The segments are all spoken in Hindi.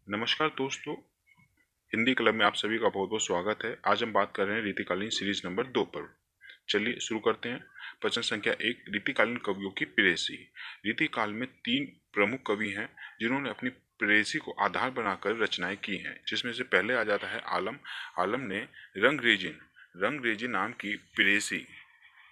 नमस्कार दोस्तों, हिंदी क्लब में आप सभी का बहुत बहुत स्वागत है। आज हम बात कर रहे हैं रीतिकालीन सीरीज नंबर 2 पर। चलिए शुरू करते हैं। प्रश्न संख्या 1, रीतिकालीन कवियों की प्रेयसी। रीतिकाल में 3 प्रमुख कवि हैं जिन्होंने अपनी प्रेयसी को आधार बनाकर रचनाएं की हैं, जिसमें से पहले आ जाता है आलम। आलम ने रंगरेजिन नाम की प्रेयसी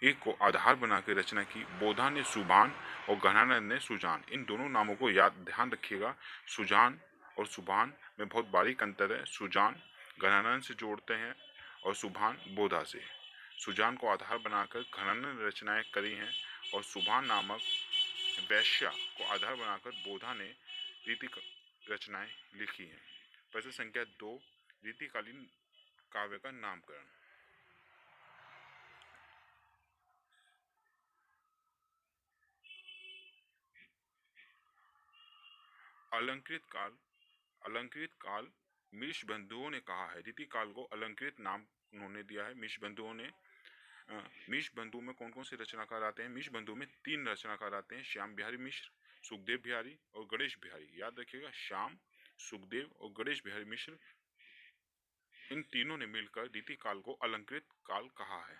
एक को आधार बनाकर रचना की। बोधा ने सुभान और घनानंद ने सुजान। इन दोनों नामों को ध्यान रखिएगा। सुजान और सुभान में बहुत बारीक अंतर है। सुजान घनानंद से जोड़ते हैं और सुभान बोधा से। सुजान को आधार बनाकर घनानंद ने रचनाएं करी हैं और सुभान नामक वैश्या को आधार बनाकर बोधा ने रीति रचनाएं लिखी हैं। प्रश्न संख्या 2, रीतिकालीन काव्य का नामकरण। अलंकृत काल मिश बंधुओं ने कहा है। रीति काल को अलंकृत नाम उन्होंने दिया है मिश बंधुओं ने। मिश बंधु में कौन कौन से रचनाकार आते हैं? मिश बंधु में 3 रचनाकार आते हैं, श्याम बिहारी मिश्र, सुखदेव बिहारी और गणेश बिहारी। याद रखिएगा, श्याम, सुखदेव और गणेश बिहारी मिश्र, इन तीनों ने मिलकर रीति काल को अलंकृत काल कहा है।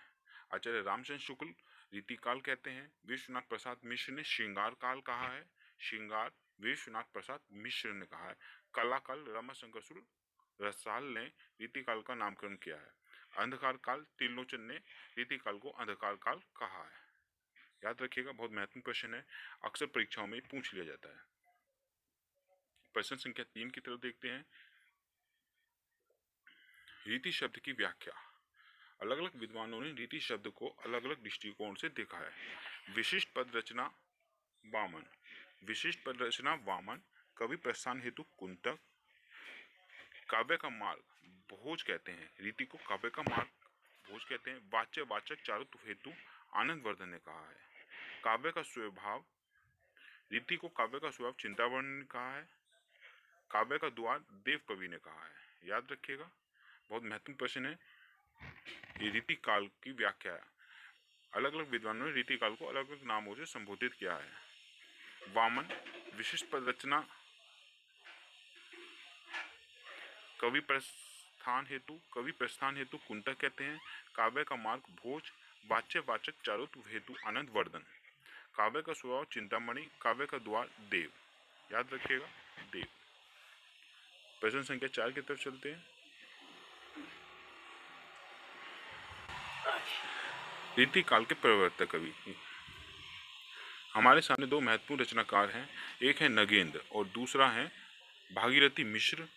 आचार्य रामचंद्र शुक्ल रीति काल कहते हैं। विश्वनाथ प्रसाद मिश्र ने श्रृंगार काल कहा है। श्रृंगार विश्वनाथ प्रसाद मिश्र ने कहा है। कला काल रामाशंकर रसाल ने रीति काल का नामकरण किया है। अंधकार काल त्रिलोचन ने रीति काल को अंधकार काल कहा है। याद रखिएगा, बहुत महत्वपूर्ण प्रश्न है, अक्सर परीक्षाओं में पूछ लिया जाता है। प्रश्न संख्या 3 की तरफ देखते हैं। रीति शब्द की व्याख्या। अलग अलग विद्वानों ने रीति शब्द को अलग अलग दृष्टिकोण से देखा है। विशिष्ट पद रचना वामन, कवि प्रस्थान हेतु कुंतक, काव्य का मार्ग भोज कहते हैं। रीति को काव्य का मार्ग भोज कहते हैं। वाचक चारुत्व हेतु आनंदवर्धन ने कहा है। काव्य का स्वभाव, रीति को काव्य का स्वभाव चिंतामणि ने कहा है। काव्य का द्वार देव कवि ने कहा है। याद रखिएगा, बहुत महत्वपूर्ण प्रश्न है। ये रीति काल की व्याख्या है। अलग अलग विद्वानों ने रीति काल को अलग अलग नामों से संबोधित किया है। वामन विशिष्ट पद रचना, कवि प्रस्थान हेतु कुंतक कहते हैं। काव्य का मार्ग भोज, वाचक चारुत्व हेतु आनंदवर्धन, काव्य का स्वभाव चिंतामणि, काव्य का द्वार देव। याद रखिएगा, देव। प्रश्न संख्या 4 की तरफ चलते हैं। रीति काल के प्रवर्तक कवि। हमारे सामने 2 महत्वपूर्ण रचनाकार हैं, एक है नगेंद्र और दूसरा है भागीरथी मिश्र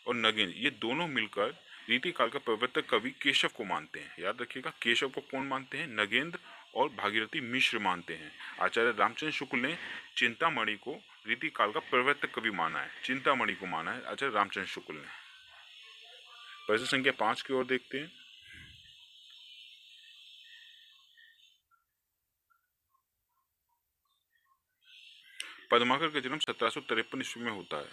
और नगेंद्र। ये दोनों मिलकर रीति काल का प्रवर्तक कवि केशव को मानते हैं। याद रखिएगा, केशव को कौन मानते हैं? नगेंद्र और भागीरथी मिश्र मानते हैं। आचार्य रामचंद्र शुक्ल ने चिंतामणि को रीति काल का प्रवर्तक कवि माना है। चिंतामणि को माना है आचार्य रामचंद्र शुक्ल ने। प्रश्न संख्या 5 की ओर देखते हैं। पद्माकर का जन्म 1753 ईस्वी में होता है।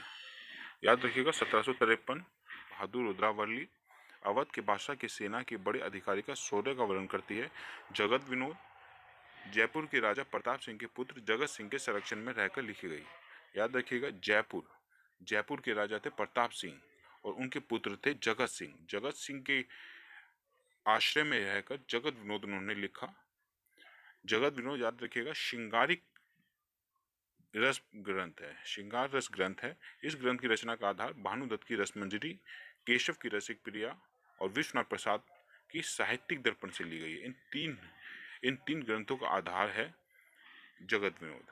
याद रखिएगा, 1753। बहादुर रुद्रावली अवध के बादशाह की सेना के बड़े अधिकारी का शौर्य का वर्णन करती है। जगत विनोद जयपुर के राजा प्रताप सिंह के पुत्र जगत सिंह के संरक्षण में रहकर लिखी गई। याद रखिएगा, जयपुर के राजा थे प्रताप सिंह और उनके पुत्र थे जगत सिंह। जगत सिंह के आश्रय में रहकर जगत विनोद उन्होंने लिखा। जगत विनोद, याद रखिएगा, श्रृंगार रस ग्रंथ है। इस ग्रंथ की रचना का आधार भानुदत्त की रसमंजरी, केशव की रसिक प्रिया और विश्वनाथ प्रसाद की साहित्यिक दर्पण से ली गई है। इन तीन ग्रंथों का आधार है जगत विनोद।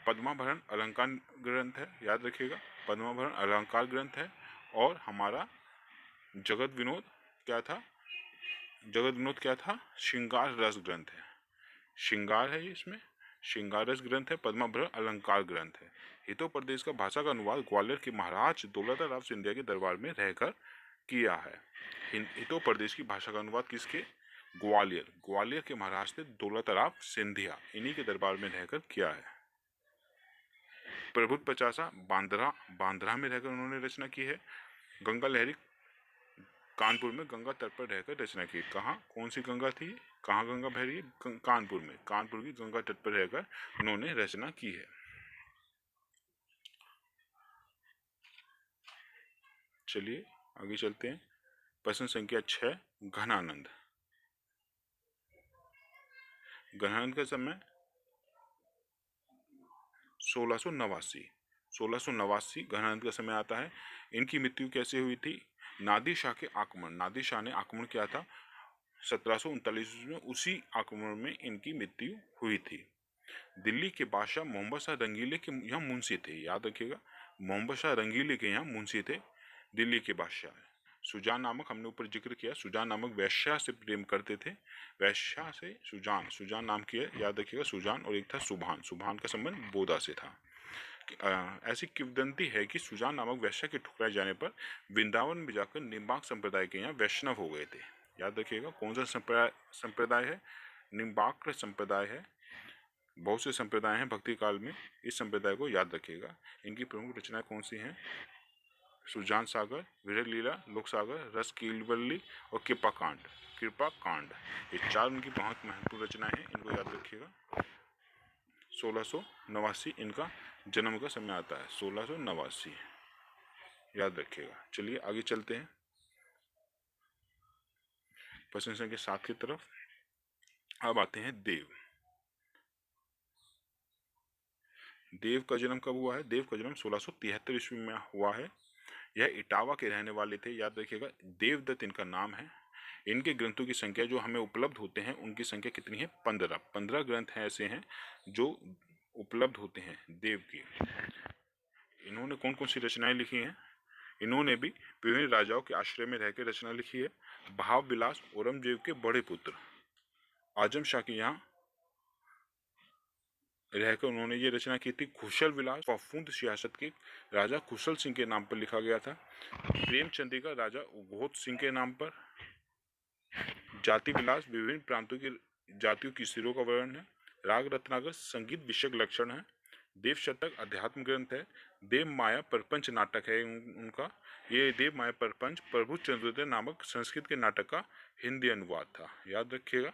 पद्माभरण अलंकार ग्रंथ है। याद रखिएगा, पद्माभरण अलंकार ग्रंथ है। और हमारा जगत विनोद क्या था? श्रृंगार रस ग्रंथ है। श्रृंगार है इसमें, श्रृंगार रस ग्रंथ है। पद्माभरण अलंकार ग्रंथ है। हितो प्रदेश का भाषा का अनुवाद ग्वालियर के महाराज दौलतराव सिंधिया के दरबार में रहकर किया है। हितो प्रदेश की भाषा का अनुवाद किसके? ग्वालियर के महाराज थे दौलतराव सिंधिया, इन्हीं के दरबार में रहकर किया है। प्रबुद्ध पचासा बांद्रा में रहकर उन्होंने रचना की है। गंगा लहरी कानपुर में गंगा तट पर रहकर रचना की। कहाँ, कौन सी गंगा थी, कहाँ गंगा बह रही है? कानपुर में, कानपुर की गंगा तट पर रहकर उन्होंने रचना की है। चलिए आगे चलते हैं। प्रश्न संख्या 6, घनानंद। घनानंद का समय 1689 घनानंद का समय आता है। इनकी मृत्यु कैसे हुई थी? नादिर शाह के आक्रमण, नादिर शाह ने आक्रमण किया था 1739 में, उसी आक्रमण में इनकी मृत्यु हुई थी। दिल्ली के बादशाह मोहम्मद शाह रंगीले के यहाँ मुंशी थे, याद रखिएगा, मोहम्मद शाह रंगीले के यहाँ मुंशी थे दिल्ली के बादशाह। सुजान नामक, हमने ऊपर जिक्र किया, सुजान नामक वैश्या से प्रेम करते थे, वैश्या से सुजान, सुजान नाम की है, याद रखिएगा सुजान, और एक था सुभान, सुभान का संबंध बोधा से था। ऐसी किंवदंती है कि सुजान नामक वैश्या के ठुकराए जाने पर वृंदावन में जाकर निम्बाक संप्रदाय के यहाँ वैष्णव हो गए थे। याद रखिएगा कौन सा संप्रदाय है? निम्बाक संप्रदाय है। बहुत से संप्रदाय हैं भक्ति काल में, इस संप्रदाय को याद रखिएगा। इनकी प्रमुख रचनाएं कौन सी हैं? सुजान सागर, विरह लीला, लोक सागर, रस कीलवल्ली और कृपा कांड, ये 4 उनकी बहुत महत्वपूर्ण रचनाएं हैं, इनको याद रखिएगा। 1689 इनका जन्म का समय आता है, 1689 याद रखिएगा। चलिए आगे चलते हैं प्रश्न संख्या 7 की तरफ। अब आते हैं देव। देव का जन्म कब हुआ है? देव का जन्म 1673 ईस्वी में हुआ है। यह इटावा के रहने वाले थे, याद रखिएगा, देवदत्त इनका नाम है। इनके ग्रंथों की संख्या जो हमें उपलब्ध होते हैं उनकी संख्या कितनी है? 15 ग्रंथ हैं ऐसे हैं जो उपलब्ध होते हैं देव की। इन्होंने कौन कौन सी रचनाएं लिखी हैं? इन्होंने भी विभिन्न राजाओं के आश्रय में रहकर रचना लिखी है। भाव विलास औरंगजेब के बड़े पुत्र आजम शाह के यहाँ रहकर उन्होंने ये रचना की थी। खुशल विलास फफूंद सियासत के राजा खुशल सिंह के नाम पर लिखा गया था। प्रेमचंद्रिका राजा उघोत सिंह के नाम पर। जाति विलास विभिन्न प्रांतों की जातियों की सिरों का वर्णन है। राग रत्नाकर संगीत विषयक लक्षण है। देव शतक अध्यात्म ग्रंथ है। देव माया प्रपंच नाटक है उनका। ये देव माया प्रपंच प्रभु चंद्रोदय नामक संस्कृत के नाटक का हिंदी अनुवाद था, याद रखिएगा।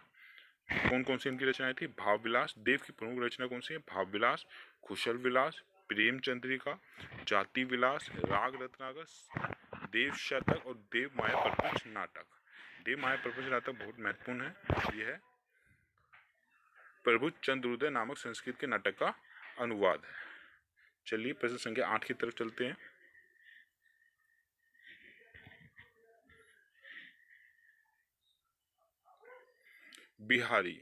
कौन कौन सी इनकी रचनाएं थी? भाव विलास। देव की प्रमुख रचना कौन सी है? भाव विलास, खुशल विलास, प्रेमचंद्रिका, जाति विलास, राग रत्नाकर, देव शतक और देव माया प्रपंच नाटक। देव माया प्रपंच नाटक बहुत महत्वपूर्ण है। यह प्रभु चंद्रोदय नामक संस्कृत के नाटक का अनुवाद है। चलिए प्रश्न संख्या 8 की तरफ चलते हैं। बिहारी।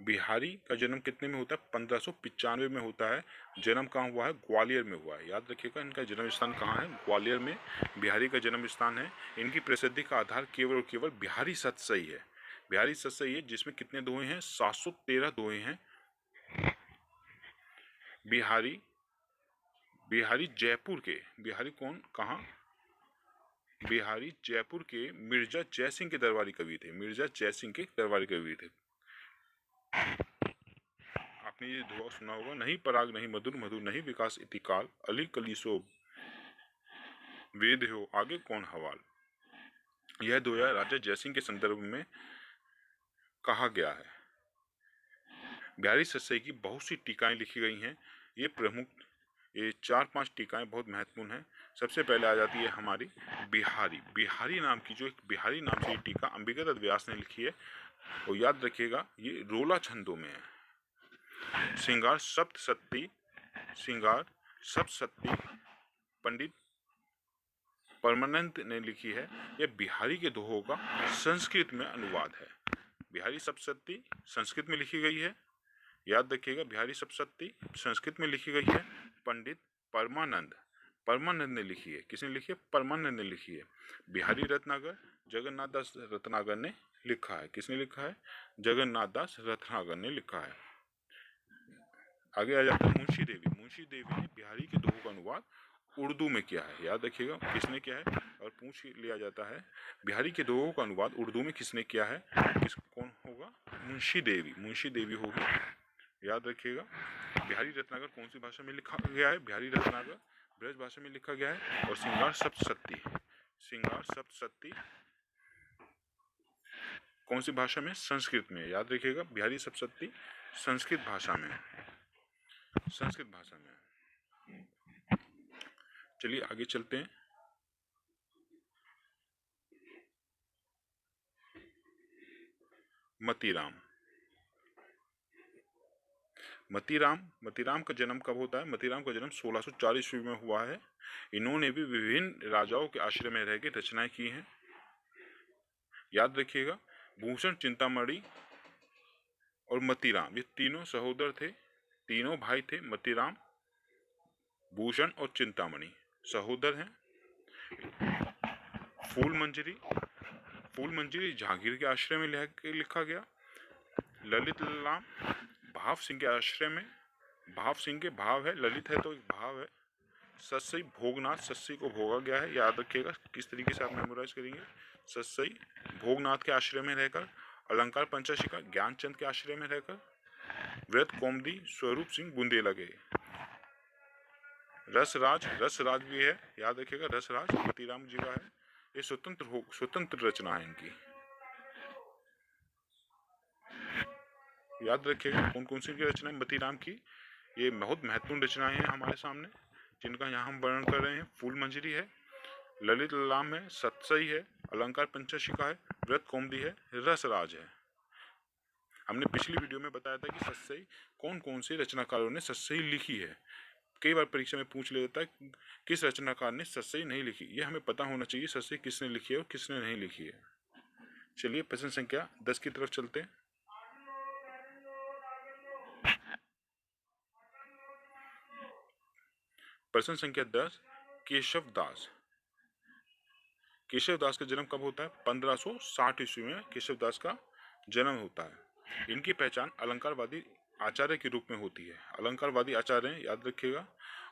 बिहारी का जन्म कितने में होता है? 1595 में होता है। जन्म कहाँ हुआ है? ग्वालियर में हुआ है, याद रखिएगा। इनका जन्म स्थान कहाँ है? ग्वालियर में बिहारी का जन्म स्थान है। इनकी प्रसिद्धि का आधार केवल और केवल बिहारी सतसई है। बिहारी सतसई है जिसमें कितने दोहे हैं? 713 दोहे हैं। बिहारी, बिहारी जयपुर के, बिहारी कौन, कहाँ? बिहारी जयपुर के मिर्जा जयसिंह के दरबारी कवि थे। मिर्जा जयसिंह के दरबारी कवि थे। आपने ये दोहा सुना होगा, नहीं पराग नहीं मधुर, मधुर नहीं विकास इति काल, अली कलीसो वेद हो आगे कौन हवाल। यह दोहा राजा जयसिंह के संदर्भ में कहा गया है। बिहारी सतसई की बहुत सी टीकाएं लिखी गई हैं। ये प्रमुख, ये 4-5 टीकाएं बहुत महत्वपूर्ण हैं। सबसे पहले आ जाती है हमारी बिहारी। बिहारी नाम की जो एक बिहारी नाम से टीका अंबिकादत्त व्यास ने लिखी है, और याद रखिएगा ये रोला छंदों में है। श्रृंगार सप्तशती, श्रृंगार सप्तशती पंडित परमानंद ने लिखी है। यह बिहारी के दोहों का संस्कृत में अनुवाद है। बिहारी सप्तशती संस्कृत में लिखी गई है, याद रखिएगा। बिहारी सप्तशती संस्कृत में लिखी गई है। पंडित परमानंद ने लिखी है। किसने लिखी है? परमानंद ने लिखी है। बिहारी रत्नाकर जगन्नाथ दास रत्नाकर ने लिखा है। किसने लिखा है? जगन्नाथ दास रत्नाकर ने लिखा है। आगे आ जाता है मुंशी देवी। मुंशी देवी ने बिहारी के दोहों का अनुवाद उर्दू में किया है, याद रखिएगा किसने किया है। और पूछ लिया जाता है बिहारी के दोहों का अनुवाद उर्दू में किसने किया है? कौन होगा? मुंशी देवी, मुंशी देवी होगी, याद रखिएगा। बिहारी रत्नाकर कौन सी भाषा में लिखा गया है? बिहारी रत्नाकर ब्रज भाषा में लिखा गया है। और श्रृंगार सप्तशती, श्रृंगार सप्तशती कौन सी भाषा में? संस्कृत में, याद रखिएगा। बिहारी सप्तशती संस्कृत भाषा में, संस्कृत भाषा में। चलिए आगे चलते हैं। मतीराम। मतीराम का जन्म कब होता है? मतीराम का जन्म 1604 ईस्वी में हुआ है। इन्होंने भी विभिन्न राजाओं के आश्रय में रह के रचनाएं की हैं। याद रखिएगा, भूषण, चिंतामणि और मतीराम ये तीनों सहोदर थे, तीनों भाई थे। मतीराम, भूषण और चिंतामणि सहोदर हैं। फूल मंजरी जहांगीर के आश्रय में लिखा गया। ललित लाम भाव सिंह के आश्रय में, भाव सिंह के भाव है, ललित है तो एक भाव है। सस्सई भोगनाथ, सस्सई को भोगा गया है। याद रखिएगा किस तरीके से आप मेमोराइज करेंगे। सस्सई भोगनाथ के आश्रय में रहकर, अलंकार पंचाशिका ज्ञानचंद के आश्रय में रहकर, व्रत कौमुदी स्वरूप सिंह बुंदेला के। रसराज भी है, याद रखिएगा, रसराज मतीराम जी का है। ये स्वतंत्र रचना है इनकी। याद रखिएगा कौन कौन सी रचनाएं मतीराम की, ये बहुत महत्वपूर्ण रचनाएं हैं हमारे सामने, जिनका यहाँ हम वर्णन कर रहे हैं। फूल मंजरी है, ललित लाम है, सत्सई है, अलंकार पंचशिका है, व्रत कौमुदी है, रसराज है। हमने पिछली वीडियो में बताया था कि सत्सई कौन कौन से रचनाकारों ने सत्सई लिखी है। कई बार परीक्षा में पूछ लिया जाता है किस रचनाकार ने सत्सई नहीं लिखी। ये हमें पता होना चाहिए सत्सई किसने लिखी है और किसने नहीं लिखी है। चलिए प्रश्न संख्या 10 की तरफ चलते हैं। प्रश्न संख्या 10, केशवदास का जन्म कब होता है? 1560 ईस्वी में केशवदास का जन्म होता है। इनकी पहचान अलंकारवादी आचार्य के रूप में होती है। अलंकारवादी आचार्य हैं, याद रखिएगा।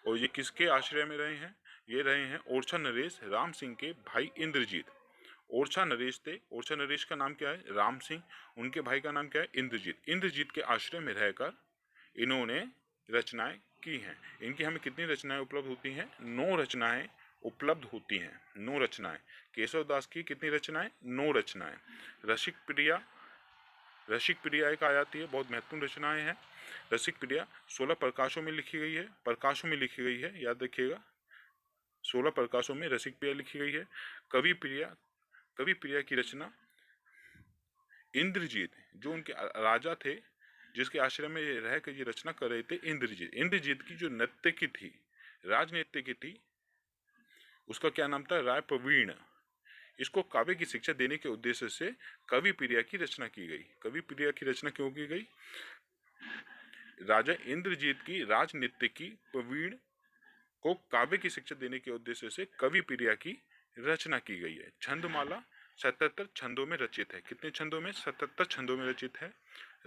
और ये किसके आश्रय में रहे हैं? ये रहे हैं ओरछा नरेश राम सिंह के भाई इंद्रजीत। ओरछा नरेश थे। ओरछा नरेश का नाम क्या है? राम सिंह। उनके भाई का नाम क्या है? इंद्रजीत। इंद्रजीत के आश्रय में रहकर इन्होंने रचनाएं की हैं। इनकी हमें कितनी रचनाएं उपलब्ध होती हैं? 9 रचनाएं उपलब्ध होती हैं। 9 रचनाएं। केशवदास की कितनी रचनाएं? 9 रचनाएं। रसिक प्रिया एक आ जाती है, बहुत महत्वपूर्ण रचनाएं हैं। रसिक प्रिया 16 प्रकाशों में लिखी गई है। याद रखिएगा 16 प्रकाशों में रसिक प्रिया लिखी गई है। कवि प्रिया की रचना इंद्रजीत, जो उनके राजा थे, जिसके आश्रय में रह कर ये रचना कर रहे थे, इंद्रजीत की जो नर्तकी थी, राजनीति थी, उसका क्या नाम था? राय प्रवीण। इसको काव्य की शिक्षा देने के उद्देश्य से कवि प्रिया की रचना की गई। कवि प्रिया की रचना क्यों की गई? राजा इंद्रजीत की राजनीतिकी प्रवीण को काव्य की शिक्षा देने के उद्देश्य से कवि प्रिया की रचना की गई है। छंदमाला 77 छंदों में रचित है। कितने छंदों में? 77 छंदों में रचित है।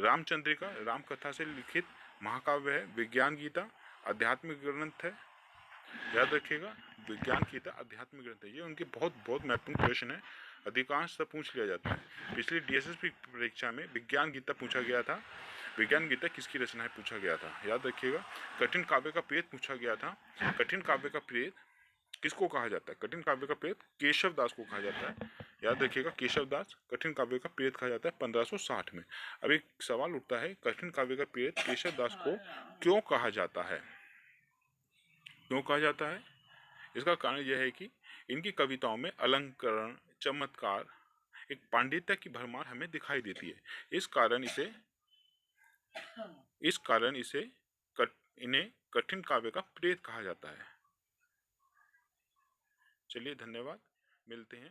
रामचंद्रिका राम कथा से लिखित महाकाव्य है। विज्ञान गीता आध्यात्मिक ग्रंथ है। याद रखिएगा, विज्ञान गीता आध्यात्मिक ग्रंथ है। ये उनके बहुत महत्वपूर्ण प्रश्न है, अधिकांश सब पूछ लिया जाता है। पिछली डीएसएसपी परीक्षा में विज्ञान गीता पूछा गया था। विज्ञान गीता किसकी रचना है पूछा गया था। याद रखिएगा। कठिन काव्य का प्रेत पूछा गया था। कठिन काव्य का प्रेत किसको कहा जाता है? कठिन काव्य का प्रेत केशवदास को कहा जाता है। याद रखिएगा, केशवदास कठिन काव्य का प्रेत कहा जाता है 1560 में। अब एक सवाल उठता है, कठिन काव्य का प्रेत केशवदास को क्यों कहा जाता है? इसका कारण यह है कि इनकी कविताओं में अलंकरण, चमत्कार, एक पांडित्य की भरमार हमें दिखाई देती है। इस कारण इसे इन्हें कठिन काव्य का प्रेत कहा जाता है। चलिए धन्यवाद, मिलते हैं।